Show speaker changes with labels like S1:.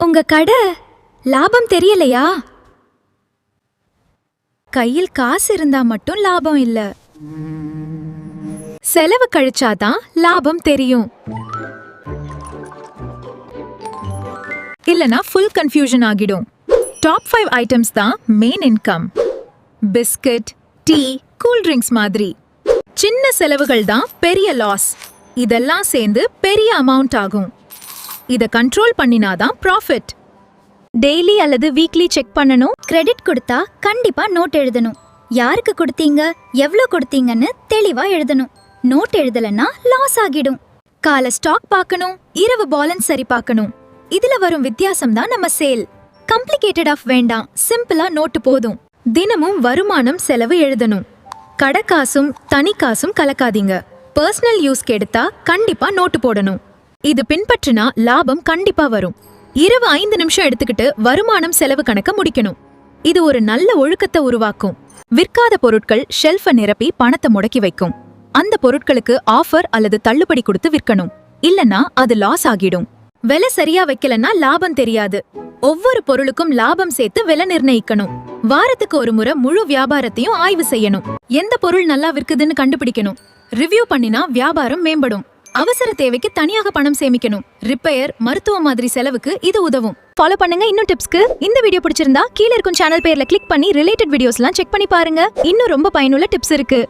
S1: உங்க கடை லாபம் தெரியலையா? கையில் காசு இருந்தா மட்டும் லாபம் இல்ல, செலவு கழிச்சாதான் லாபம் தெரியும். இல்லனா ஃபுல் கன்ஃபியூஷன் ஆகிடும். டாப் 5 ஐட்டம்ஸ் தான் main income. Biscuit, tea, cool drinks மாதிரி சின்ன செலவுகள் தான் பெரிய லாஸ். இதெல்லாம் சேர்ந்து பெரிய அமௌண்ட் ஆகும். இத கண்ட்ரோல் பண்ணினாதான் ப்ராஃபிட்.
S2: டெய்லி அல்லது வீக்லி செக் பண்ணணும். கிரெடிட் கொடுத்தா கண்டிப்பா நோட் எழுதணும். யாருக்கு கொடுத்தீங்க, எவ்வளோ கொடுத்தீங்கன்னு தெளிவா எழுதணும். நோட் எழுதலன்னா லாஸ் ஆகிடும்.
S1: கால ஸ்டாக் பார்க்கணும், இரவு பேலன்ஸ் சரி பார்க்கணும். இதுல வரும் வித்தியாசம் தான் நம்ம சேல். காம்ப்ளிகேட்டட் ஆஃப் வேண்டாம், சிம்பிளா நோட்டு போதும். தினமும் வருமானம் செலவு எழுதணும். கடை காசும் தனி காசும் கலக்காதீங்க. பர்சனல் யூஸ்க்கு எடுத்தா கண்டிப்பா நோட்டு போடணும். இது பின்பற்றினா லாபம் கண்டிப்பா வரும். இரவு 5 நிமிஷம் எடுத்துக்கிட்டு வருமானம் செலவு கணக்க முடிக்கணும். இது ஒரு நல்ல ஒழுக்கத்தை உருவாக்கும். விற்காத பொருட்கள் ஷெல்ஃபை நிரப்பி பணத்தை முடக்கி வைக்கும். அந்த பொருட்களுக்கு ஆஃபர் அல்லது தள்ளுபடி கொடுத்து விற்கணும். இல்லனா அது லாஸ் ஆகிடும். விலை சரியா வைக்கலன்னா லாபம் தெரியாது. ஒவ்வொரு பொருளுக்கும் லாபம் சேர்த்து விலை நிர்ணயிக்கணும். வாரத்துக்கு ஒரு முறை முழு வியாபாரத்தையும் ஆய்வு செய்யணும். எந்த பொருள் நல்லா விற்குதுன்னு கண்டுபிடிக்கணும். ரிவ்யூ பண்ணினா வியாபாரம் மேம்படும். அவசர தேவைக்கு தனியாக பணம் சேமிக்கணும். ரிப்பேர், மருத்துவ மாதிரி செலவுக்கு இது உதவும்.
S2: ஃபாலோ பண்ணுங்க. இன்னும் டிப்ஸ்க்கு இந்த வீடியோ பிடிச்சிருந்தா கீழ இருக்கும் சேனல் பேர்ல கிளிக் பண்ணி ரிலேட்டட் வீடியோஸ்லாம் செக் பண்ணி பாருங்க. இன்னும் ரொம்ப பயனுள்ள டிப்ஸ் இருக்கு.